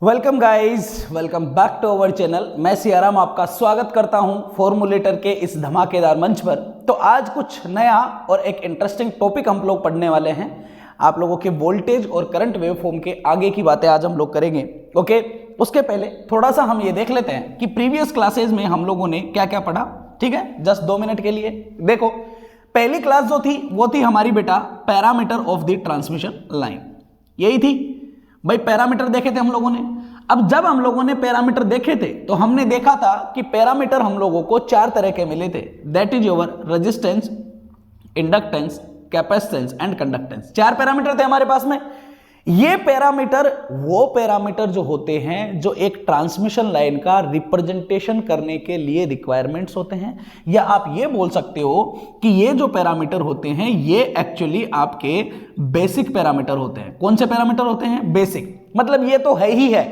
Welcome guys, welcome back to our channel. मैं सियाराम आपका स्वागत करता हूं फॉर्मूलेटर के इस धमाकेदार मंच पर। तो आज कुछ नया और एक इंटरेस्टिंग टॉपिक हम लोग पढ़ने वाले हैं। आप लोगों के वोल्टेज और करंट वेवफॉर्म के आगे की बातें आज हम लोग करेंगे। ओके, उसके पहले थोड़ा सा हम ये देख लेते हैं कि प्रीवियस क्लासेज में हम लोगों ने क्या क्या पढ़ा। ठीक है, जस्ट 2 मिनट के लिए देखो। पहली क्लास जो थी वो थी हमारी बेटा parameter of the transmission line, यही थी भाई। पैरामीटर देखे थे हम लोगों ने। अब जब हम लोगों ने पैरामीटर देखे थे तो हमने देखा था कि पैरामीटर हम लोगों को 4 तरह के मिले थे। That is your resistance, inductance, capacitance and conductance. 4 parameter थे हमारे पास में। ये पैरामीटर वो पैरामीटर जो होते हैं जो एक ट्रांसमिशन लाइन का रिप्रेजेंटेशन करने के लिए रिक्वायरमेंट्स होते हैं, या आप ये बोल सकते हो कि ये जो पैरामीटर होते हैं ये एक्चुअली आपके बेसिक पैरामीटर होते हैं। कौन से पैरामीटर होते हैं? बेसिक। मतलब ये तो है ही है।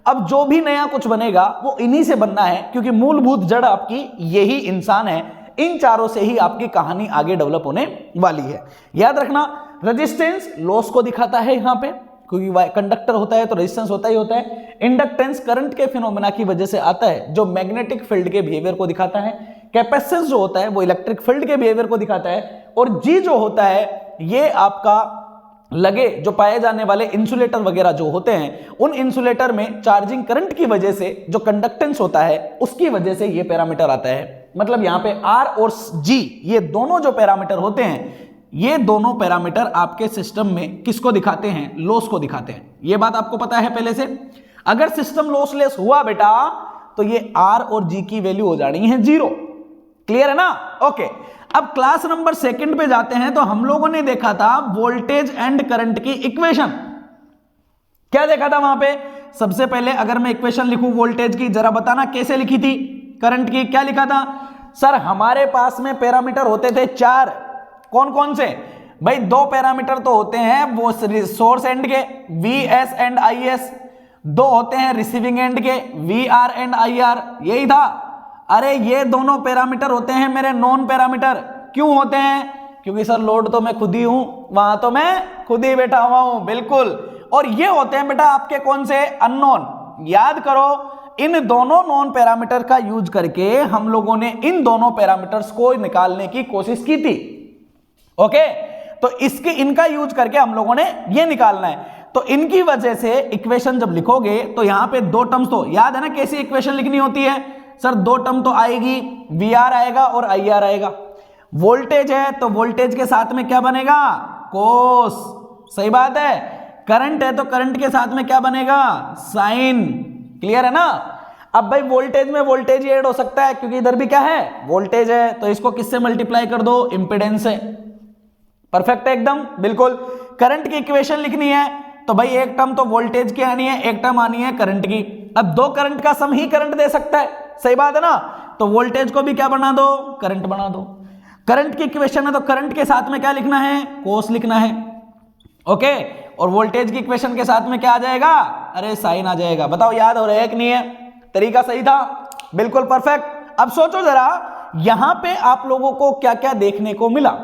अब जो भी नया कुछ बनेगा वो इन्हीं से बनना है, क्योंकि मूलभूत जड़ आपकी यही इंसान है। इन चारों से ही आपकी कहानी आगे डेवलप होने वाली है। याद रखना, रेजिस्टेंस लॉस को दिखाता है यहां पे, क्योंकि कंडक्टर होता है तो रेजिस्टेंस होता ही होता है। इंडक्टेंस करंट के फिनोमेना की वजह से आता है, जो मैग्नेटिक फील्ड के बिहेवियर को दिखाता है। कैपेसिटेंस जो होता है वो इलेक्ट्रिक फील्ड के बिहेवियर को दिखाता है। और जी जो होता है ये आपका लगे जो पाए जाने वाले इंसुलेटर वगैरह जो होते हैं, उन इंसुलेटर में चार्जिंग करंट की वजह से जो कंडक्टेंस होता है उसकी वजह से ये पैरामीटर आता है। मतलब यहां पे आर और जी ये दोनों जो पैरामीटर होते हैं, ये दोनों पैरामीटर आपके सिस्टम में किसको दिखाते हैं? लॉस को दिखाते हैं। ये बात आपको पता है पहले से। अगर सिस्टम लॉसलेस हुआ बेटा तो ये आर और जी की वैल्यू हो जानी है 0। क्लियर है ना? ओके, अब क्लास नंबर 2 पे जाते हैं। तो हम लोगों ने देखा था वोल्टेज एंड करंट की इक्वेशन। क्या देखा था वहां पे? सबसे पहले अगर मैं इक्वेशन लिखूं वोल्टेज की, जरा बताना कैसे लिखी थी। करंट की क्या लिखा था? सर हमारे पास में पैरामीटर होते थे 4। कौन कौन से भाई? 2 पैरामीटर तो होते हैं वो सोर्स एंड के, Vs एंड Is। 2 होते हैं रिसीविंग एंड के, Vr एंड Ir। यही था। अरे ये दोनों पैरामीटर होते हैं मेरे नॉन पैरामीटर। क्यों होते हैं? क्योंकि सर लोड तो मैं खुद ही हूं, वहां तो मैं खुद ही बैठा हुआ हूं। बिल्कुल। और ये होते हैं बेटा आपके कौन से? अननोन। याद करो, इन दोनों नॉन पैरामीटर का यूज करके हम लोगों ने इन दोनों पैरामीटर्स को निकालने की कोशिश की थी। ओके, तो इनका यूज करके हम लोगों ने ये निकालना है। तो इनकी वजह से इक्वेशन जब लिखोगे तो यहां पे 2 टर्म्स, तो याद है ना कैसी इक्वेशन लिखनी होती है? सर 2 टर्म तो आएगी, Vr आएगा और Ir आएगा। वोल्टेज है तो वोल्टेज के साथ में क्या बनेगा? कोस। सही बात है। करंट है तो करंट के साथ में क्या बनेगा? साइन। क्लियर है ना? अब भाई वोल्टेज में वोल्टेज ऐड हो सकता है, क्योंकि इधर भी क्या है? वोल्टेज है। तो इसको किससे मल्टीप्लाई कर दो? इंपेडेंस से। परफेक्ट है एकदम, बिल्कुल। करंट की इक्वेशन लिखनी है तो भाई एक टर्म तो वोल्टेज की आनी है, एक टर्म आनी है करंट की। अब 2 करंट का सम ही करंट दे सकता है। सही बात है ना? तो वोल्टेज को भी क्या बना दो? करंट बना दो। करंट की इक्वेशन है तो करंट के साथ में क्या लिखना है? कोस लिखना है। ओके, और वोल्टेज की इक्वेशन के साथ में क्या आ जाएगा? अरे साइन आ जाएगा। बताओ याद हो रहा है कि नहीं है? तरीका सही था? बिल्कुल परफेक्ट। अब सोचो जरा, यहां पे आप लोगों को क्या क्या देखने को मिला।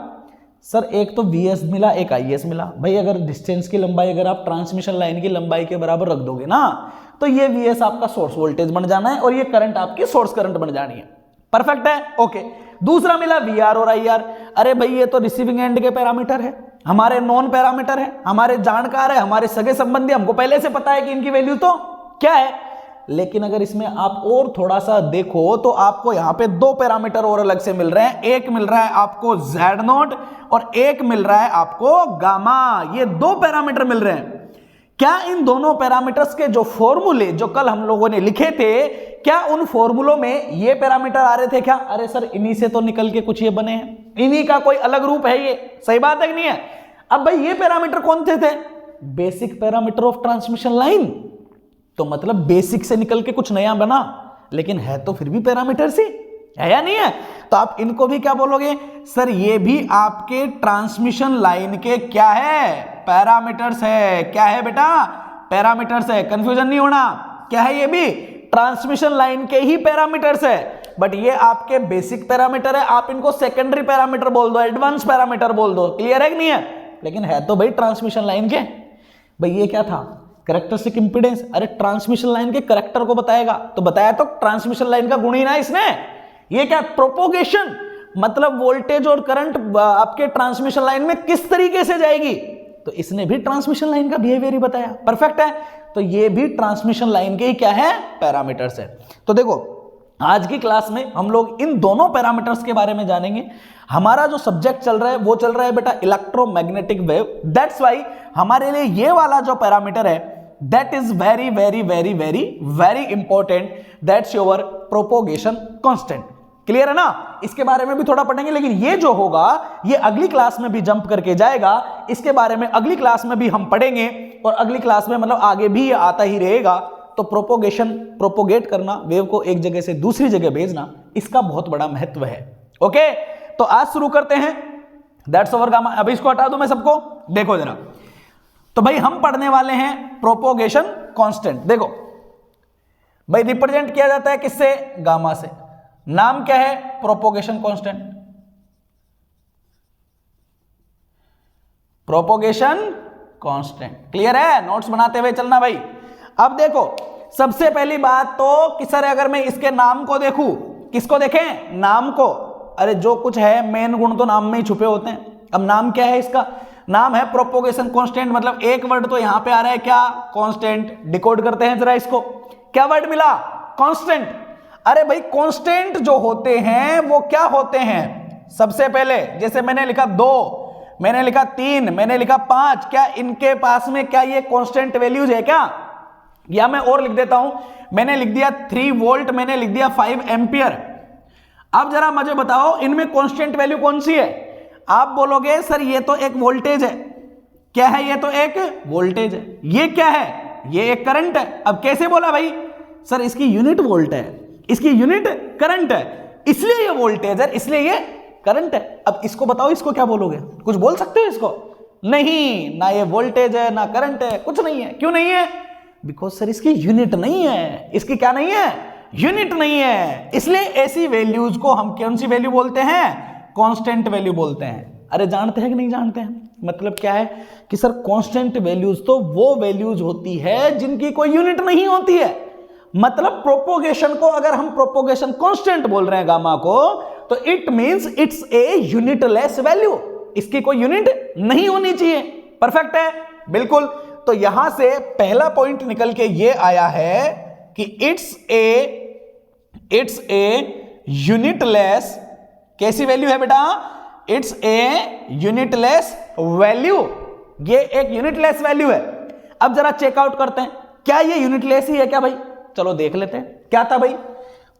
सर एक तो Vs मिला, एक Is मिला। भाई अगर डिस्टेंस की लंबाई अगर आप ट्रांसमिशन लाइन की लंबाई के बराबर रख दोगे ना, तो ये Vs आपका सोर्स वोल्टेज बन जाना है और ये करंट आपकी सोर्स करंट बन जानी है। परफेक्ट है? ओके। दूसरा मिला Vr और Ir। अरे भाई ये तो रिसीविंग एंड के पैरामीटर है, हमारे नॉन पैरामीटर है, हमारे जानकार है, हमारे सगे संबंधी, हमको पहले से पता है कि इनकी वैल्यू तो क्या है। लेकिन अगर इसमें आप और थोड़ा सा देखो तो आपको यहां पे 2 पैरामीटर और अलग से मिल रहे हैं। एक मिल रहा है आपको Z0 और एक मिल रहा है आपको गामा। ये 2 पैरामीटर मिल रहे हैं। क्या इन दोनों पैरामीटर्स के जो फॉर्मूले जो कल हम लोगों ने लिखे थे, क्या उन फॉर्मूलों में ये पैरामीटर आ रहे थे क्या? अरे सर इन्हीं से तो निकल के कुछ ये बने हैं, इन्हीं का कोई अलग रूप है ये। सही बात है कि नहीं है? अब भाई ये पैरामीटर कौन से थे? Basic parameter of transmission line. तो मतलब बेसिक से निकल के कुछ नया बना, लेकिन है तो फिर भी पैरामीटर से है या नहीं है? तो आप इनको भी क्या बोलोगे? सर ये भी आपके ट्रांसमिशन लाइन के क्या है? पैरामीटर्स है। क्या है बेटा? पैरामीटर्स है। कंफ्यूजन नहीं होना। क्या है? ये भी ट्रांसमिशन लाइन के ही पैरामीटर्स है, बट ये आपके बेसिक पैरामीटर है। आप इनको सेकेंडरी पैरामीटर बोल दो, एडवांस पैरामीटर बोल दो। क्लियर है कि नहीं है? लेकिन है तो भाई ट्रांसमिशन लाइन के। भाई ये क्या था? कैरेक्टरिस्टिक इंपीडेंस, अरे ट्रांसमिशन लाइन के कैरेक्टर को बताएगा, तो बताया तो ट्रांसमिशन लाइन का गुण ही ना इसने। ये क्या प्रोपोगेशन, मतलब वोल्टेज और करंट आपके ट्रांसमिशन लाइन में किस तरीके से जाएगी, तो इसने भी ट्रांसमिशन लाइन का बिहेवियर ही बताया। परफेक्ट है, तो ये भी ट्रांसमिशन लाइन के ही क्या है, पैरामीटर्स है। तो देखो आज की क्लास में हम लोग इन दोनों पैरामीटर्स के बारे में जानेंगे। हमारा जो सब्जेक्ट चल रहा है वो चल रहा है बेटा इलेक्ट्रोमैग्नेटिक वेव, दैट्स वाई हमारे लिए ये वाला जो पैरामीटर है that is very very very very very important, that's your propagation constant. Clear है ना, इसके बारे में भी थोड़ा पढ़ेंगे, लेकिन ये जो होगा ये अगली क्लास में भी जंप करके जाएगा, इसके बारे में अगली क्लास में भी हम पढ़ेंगे, और अगली क्लास में मतलब आगे भी ये आता ही रहेगा। तो प्रोपोगेशन, प्रोपोगेट करना, वेव को एक जगह से दूसरी जगह भेजना, इसका बहुत बड़ा महत्व है। ओके, तो आज शुरू करते हैं, दैट्स ओवर गामा। अभी इसको हटा दूं मैं सबको, देखो जरा। तो भाई हम पढ़ने वाले हैं प्रोपोगेशन कांस्टेंट। देखो भाई रिप्रेजेंट किया जाता है किससे, गामा से। नाम क्या है, propagation constant. Propagation constant, clear है, नोट्स बनाते हुए चलना भाई। अब देखो सबसे पहली बात तो कि सर अगर मैं इसके नाम को देखूं, किसको देखें, नाम को, अरे जो कुछ है मेन गुण तो नाम में ही छुपे होते हैं। अब नाम क्या है इसका, नाम है प्रोपोगेशन कांस्टेंट, मतलब एक वर्ड तो यहां पे आ रहा है क्या, कांस्टेंट। डिकोड करते हैं जरा इसको, क्या वर्ड मिला, कांस्टेंट। अरे भाई कांस्टेंट जो होते हैं वो क्या होते हैं, सबसे पहले जैसे मैंने लिखा 2, मैंने लिखा 3, मैंने लिखा 5, क्या इनके पास में क्या ये कांस्टेंट वैल्यूज है क्या, या मैं और लिख देता हूं, मैंने लिख दिया 3 वोल्ट, मैंने लिख दिया 5 एम्पियर। अब जरा मुझे बताओ इनमें कांस्टेंट वैल्यू कौन सी है। आप बोलोगे सर ये तो एक वोल्टेज है, क्या है, ये तो एक वोल्टेज है। ये क्या है, ये एक करंट है। अब कैसे बोला भाई, सर इसकी यूनिट वोल्ट है, इसकी यूनिट करंट है, इसलिए ये वोल्टेज है, इसलिए ये करंट है। अब इसको बताओ, इसको क्या बोलोगे, कुछ बोल सकते हो इसको, नहीं, ना ये वोल्टेज है ना करंट है, कुछ नहीं है। क्यों नहीं है, बिकॉज सर इसकी यूनिट नहीं है, इसकी क्या नहीं है, यूनिट नहीं है। इसलिए ऐसी वैल्यूज को हम कौन सी वैल्यू बोलते हैं, कांस्टेंट वैल्यू बोलते हैं। अरे जानते हैं कि नहीं जानते हैं, मतलब क्या है कि सर कांस्टेंट वैल्यूज तो वो वैल्यूज होती है जिनकी कोई यूनिट नहीं होती है। मतलब प्रोपोगेशन को अगर हम प्रोपोगेशन कांस्टेंट बोल रहे हैं गामा को, तो it means it's a unitless value, इसकी कोई यूनिट नहीं होनी चाहिए। परफेक्ट है, बिल्कुल। तो यहां से पहला पॉइंट निकल के ये आया है कि इट्स ए यूनिटलेस, कैसी वैल्यू है बेटा, इट्स ए यूनिटलेस वैल्यू, ये एक यूनिटलेस वैल्यू है। अब जरा चेकआउट करते हैं, क्या ये यूनिटलेस ही है क्या भाई, चलो देख लेते हैं। क्या था भाई,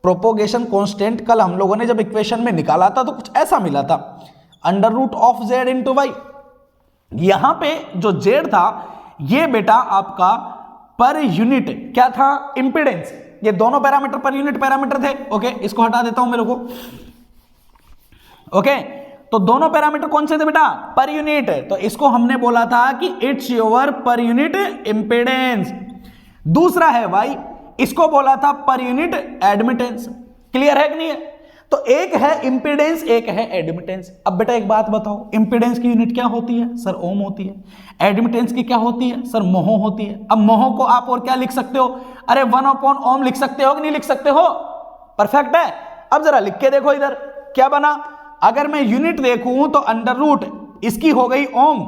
प्रोपोगेशन कांस्टेंट कल हम लोगों ने जब इक्वेशन में निकाला था तो कुछ ऐसा मिला था, √z इंटू वाई। यहां पे जो z था ये बेटा आपका पर यूनिट क्या था, इंपीडेंस। ये दोनों पैरामीटर पर यूनिट पैरामीटर थे। ओके, इसको हटा देता हूं मेरे को। ओके, तो दोनों पैरामीटर कौन से थे बेटा, पर यूनिट। तो इसको हमने बोला था कि it's your per unit impedance. दूसरा है वाई, इसको बोला था पर यूनिट एडमिटेंस। क्लियर है कि नहीं है, तो एक है इंपीडेंस, एक है एडमिटेंस। अब बेटा एक बात बताओ, इंपीडेंस की यूनिट क्या होती है, सर ओम होती है। एडमिटेंस की क्या होती है, सर मोहो होती है। अब मोहो को आप और क्या लिख सकते हो, अरे 1/ओम लिख सकते हो कि नहीं लिख सकते हो। परफेक्ट है। अब जरा लिख के देखो इधर क्या बना, अगर मैं यूनिट देखूं तो √, इसकी हो गई ओम,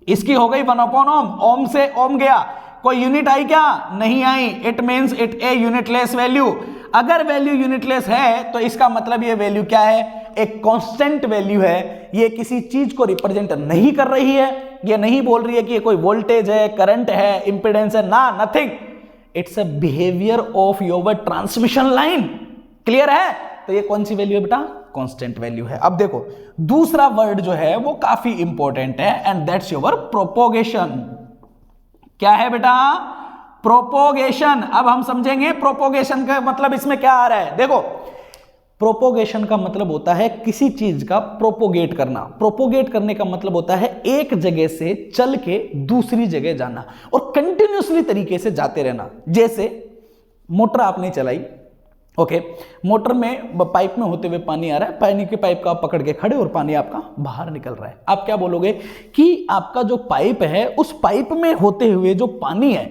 इसकी हो गई 1/ओम, ओम से ओम गया, कोई यूनिट आई क्या, नहीं आई। It means it a unitless value. अगर वैल्यू यूनिटलेस है तो इसका मतलब ये वैल्यू क्या है, एक कांस्टेंट वैल्यू है। ये किसी चीज को रिप्रेजेंट नहीं कर रही है, ये नहीं बोल रही है कि ये कोई वोल्टेज है, करंट है, इंपीडेंस है, ना, nothing. It's a behaviour of your transmission line. Clear है, तो ये कौन सी वैल्यू है बेटा, कांस्टेंट वैल्यू है। अब देखो दूसरा वर्ड जो है वो काफी इंपॉर्टेंट है, एंड दैट्स योर प्रोपोगेशन। क्या है बेटा, प्रोपोगेशन। अब हम समझेंगे प्रोपोगेशन का मतलब इसमें क्या आ रहा है। देखो प्रोपोगेशन का मतलब होता है किसी चीज का प्रोपोगेट करना। प्रोपोगेट करने का मतलब होता है एक जगह से चल के दूसरी जगह जाना और कंटिन्यूअसली तरीके से जाते रहना। जैसे मोटर आपने चलाई, ओके मोटर में पाइप में होते हुए पानी आ रहा है, पानी के पाइप का आप पकड़ के खड़े और पानी आपका बाहर निकल रहा है। आप क्या बोलोगे कि आपका जो पाइप है उस पाइप में होते हुए जो पानी है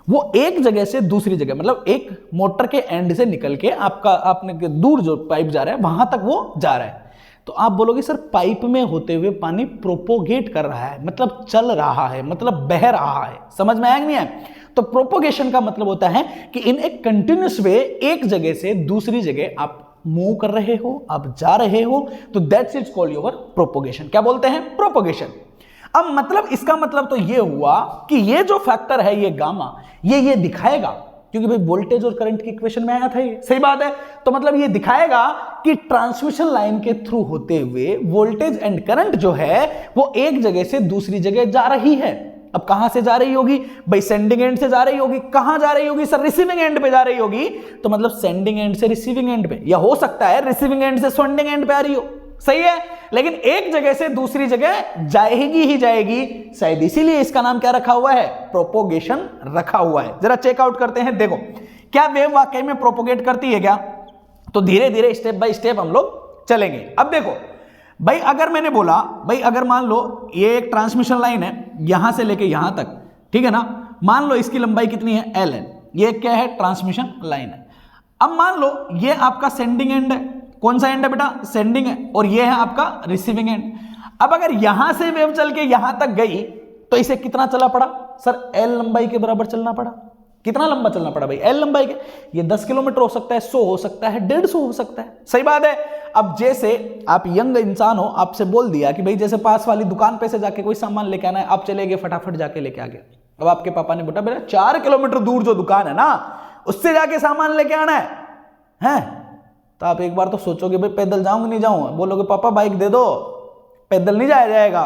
वो एक जगह से दूसरी जगह, मतलब एक मोटर के एंड से निकल के आपने दूर जो पाइप जा रहा है वहां तक वो जा रहा है। तो आप बोलोगे सर पाइप में होते हुए पानी प्रोपोगेट कर रहा है, मतलब चल रहा है, मतलब बह रहा है। समझ में आया कि नहीं है? तो प्रोपोगेशन का मतलब होता है कि इन एक कंटिन्यूस वे एक जगह से दूसरी जगह आप मूव कर रहे हो, आप जा रहे हो, तो that's is called your propagation. क्या बोलते हैं? प्रोपोगेशन। अब मतलब इसका मतलब तो ये हुआ कि ये जो फैक्टर है ये गामा, ये दिखाएगा, क्योंकि भाई वोल्टेज और करंट की इक्वेशन में आया था ये, सही बात है। तो मतलब ये दिखाएगा कि ट्रांसमिशन लाइन के थ्रू होते हुए वोल्टेज एंड करंट जो है वो एक जगह से दूसरी जगह जा रही है। अब कहां से जा रही होगी भाई? सेंडिंग एंड से जा रही होगी। कहां जा रही होगी सर? रिसीविंग एंड पे जा रही होगी। तो मतलब सेंडिंग एंड से रिसीविंग एंड पे, या हो सकता है रिसीविंग एंड से सेंडिंग एंड पे आ रही हो, सही है, लेकिन एक जगह से दूसरी जगह जाएगी ही जाएगी, शायद इसीलिए इसका नाम क्या रखा हुआ है? प्रोपोगेशन रखा हुआ है। जरा चेकआउट करते हैं, देखो क्या वेव वाकई में प्रोपोगेट करती है क्या? तो धीरे धीरे स्टेप बाय स्टेप हम लोग चलेंगे। अब देखो भाई, अगर मैंने बोला भाई, अगर मान लो ये एक ट्रांसमिशन लाइन है यहां से लेके यहां तक, ठीक है ना, मान लो इसकी लंबाई कितनी है? L है। ये क्या है? ट्रांसमिशन लाइन है। अब मान लो ये आपका सेंडिंग एंड है। कौन सा एंड है बेटा? सेंडिंग है। और ये है आपका रिसीविंग एंड। अब अगर यहां से वेव चल के यहां तक गई तो इसे कितना चला पड़ा सर? L लंबाई के बराबर चलना पड़ा। कितना लंबा चलना पड़ा भाई? L लंबाई के। ये 10 किलोमीटर हो सकता है, 100 हो सकता है, 150 हो सकता है, सही बात है। अब जैसे आप यंग इंसान हो, आपसे बोल दिया कि भाई जैसे पास वाली दुकान पे से जाके कोई सामान लेके आना है, आप चले गए, फटाफट जाके लेके आ गए। अब आपके पापा ने बोला बेटा 4 किलोमीटर दूर जो दुकान है ना उससे जाके सामान लेके आना है? तो आप एक बार तो सोचोगे भाई पैदल जाऊंगा नहीं जाऊंगा, बोलोगे पापा बाइक दे दो, पैदल नहीं जाया जाएगा।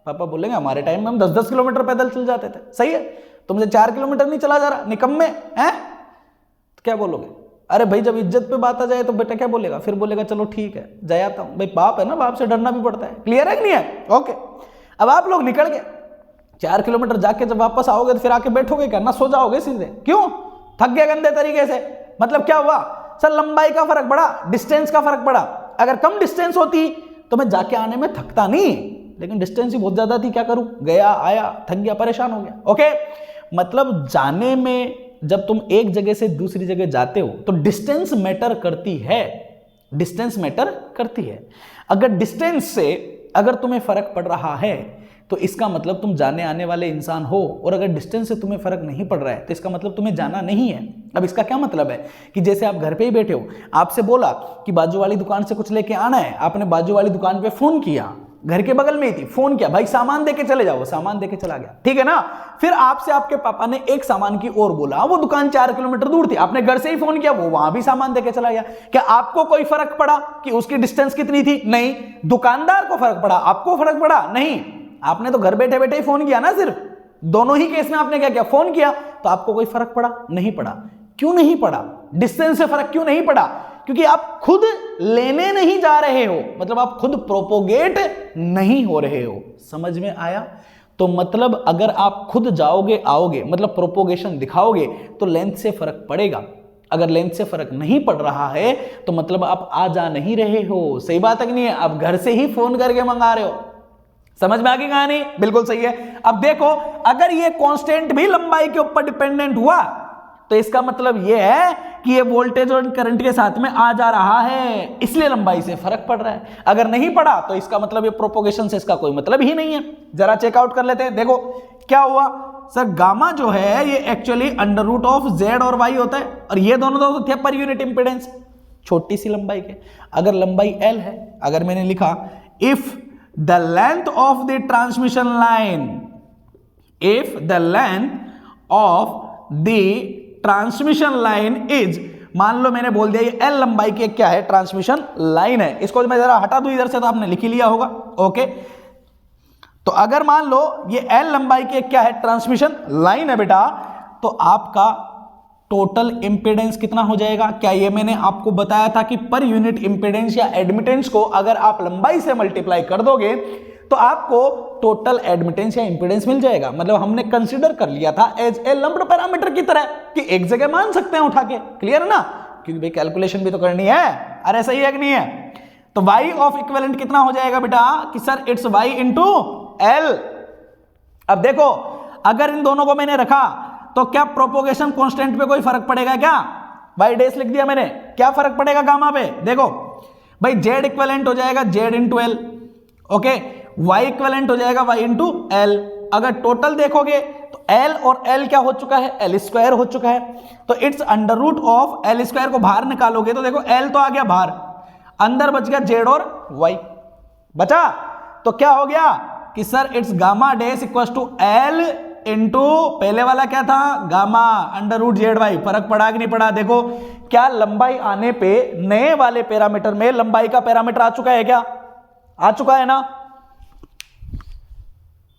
पापा बोलेंगे हमारे टाइम में हम 10-10 किलोमीटर पैदल चल जाते थे, सही है, तुमसे 4 किलोमीटर नहीं चला जा रहा, निकम्मे हैं। तो क्या बोलोगे? अरे भाई जब इज्जत पे बात आ जाए तो बेटा क्या बोलेगा? फिर बोलेगा चलो ठीक है जाता हूं। भाई बाप है ना, बाप से डरना भी पड़ता है। क्लियर है कि नहीं है? ओके। अब आप लोग निकल गए 4 किलोमीटर जाके जब वापस आओगे तो फिर आके बैठोगे क्या? ना सो जाओगे सीधे? क्यों? थक गए गंदे तरीके से। मतलब क्या हुआ सर? लंबाई का फर्क पड़ा, डिस्टेंस का फर्क पड़ा। अगर कम डिस्टेंस होती तो मैं जाके आने में थकता नहीं, लेकिन डिस्टेंस ही बहुत ज्यादा थी, क्या करूं, गया आया थक गया, परेशान हो गया। ओके, मतलब जाने में जब तुम एक जगह से दूसरी जगह जाते हो तो डिस्टेंस मैटर करती है, डिस्टेंस मैटर करती है। अगर डिस्टेंस से अगर तुम्हें फर्क पड़ रहा है तो इसका मतलब तुम जाने आने वाले इंसान हो, और अगर डिस्टेंस से तुम्हें फर्क नहीं पड़ रहा है तो इसका मतलब तुम्हें जाना नहीं है। अब इसका क्या मतलब है कि जैसे आप घर पे ही बैठे हो, आपसे बोला कि बाजू वाली दुकान से कुछ लेके आना है, आपने बाजू वाली दुकान पे फोन किया, घर के बगल में ही थी, फोन किया, भाई सामान देके चले जाओ, सामान देके चला गया, ठीक है ना। फिर आपसे आपके पापा ने एक सामान की और बोला, वो दुकान 4 किलोमीटर दूर थी, आपने घर से ही फोन किया, वो वहां भी सामान देके चला गया। क्या आपको कोई फर्क पड़ा कि उसकी डिस्टेंस कितनी थी? नहीं। दुकानदार को फर्क पड़ा, आपको फर्क पड़ा? नहीं। आपने तो घर बैठे बैठे ही फोन किया ना, सिर्फ दोनों ही केस में आपने क्या किया? फोन किया। तो आपको कोई फर्क पड़ा? नहीं पड़ा। क्यों नहीं पड़ा? डिस्टेंस से फर्क क्यों नहीं पड़ा? क्योंकि आप खुद लेने नहीं जा रहे हो, मतलब आप खुद प्रोपोगेट नहीं हो रहे हो। समझ में आया? तो मतलब अगर आप खुद जाओगे आओगे, मतलब प्रोपोगेशन दिखाओगे, तो लेंथ से फर्क पड़ेगा। अगर लेंथ से फर्क नहीं पड़ रहा है तो मतलब आप आ जा नहीं रहे हो। सही बात है कि नहीं है? आप घर से ही फोन करके मंगा रहे हो। समझ में आ गई कहानी? बिल्कुल सही है। अब देखो, अगर ये कांस्टेंट भी लंबाई के ऊपर डिपेंडेंट हुआ तो इसका मतलब यह है कि ये वोल्टेज और करंट के साथ में आ जा रहा है, इसलिए लंबाई से फर्क पड़ रहा है। अगर नहीं पड़ा तो इसका मतलब ये प्रोपोगेशन से इसका कोई मतलब ही नहीं है। जरा चेकआउट कर लेते हैं। देखो क्या हुआ सर, गामा जो है ये actually under root of z और वाई होता है, और ये दोनों तो थे पर यूनिट इंपेडेंस, छोटी सी लंबाई के। अगर लंबाई एल है, अगर मैंने लिखा if the length of the transmission line, if the length of the transmission line is, मान लो मैंने बोल दिया ये एल लंबाई की क्या है? ट्रांसमिशन लाइन है। इसको मैं जरा हटा दूं इधर से, तो आपने लिख ही लिया होगा। ओके, तो अगर मान लो ये एल लंबाई की क्या है? ट्रांसमिशन लाइन है बेटा, तो आपका टोटल इंपेडेंस कितना हो जाएगा? क्या ये मैंने आपको बताया था कि पर यूनिट इंपेडेंस या एडमिटेंस को अगर आप लंबाई से मल्टीप्लाई कर दोगे तो आपको टोटल एडमिटेंस या इंपेडेंस मिल जाएगा। मतलब हमने कंसीडर कर लिया था एज ए लंप्ड पैरामीटर की तरह कि एक जगह मान सकते हैं उठा के। क्लियर है ना? क्योंकि भाई कैलकुलेशन भी तो करनी है। अरे सही है कि नहीं है? तो y ऑफ इक्विवेलेंट कितना हो जाएगा बेटा कि sir it's y into L. अब देखो अगर इन दोनों को मैंने रखा तो क्या प्रोपोगेशन कांस्टेंट पे कोई फर्क पड़ेगा क्या? y डैश लिख दिया मैंने, क्या फर्क पड़ेगा गामा पे? देखो भाई z इक्विवेलेंट हो जाएगा z into L, okay, y equivalent हो जाएगा y इंटू एल। अगर टोटल देखोगे तो l और l क्या हो चुका है? l स्क्वायर हो चुका है। तो it's under root of l square को बाहर निकालोगे तो देखो l तो आ गया बाहर, अंदर बच गया z और y बचा। तो क्या हो गया कि sir it's gamma dash equal to l into पहले वाला क्या था? Gamma under root z y. फर्क पड़ा कि नहीं पड़ा? देखो क्या लंबाई आने पे नए वाले पैरामीटर में लंबाई का पैरामीटर आ चुका है क्या? आ चुका है ना?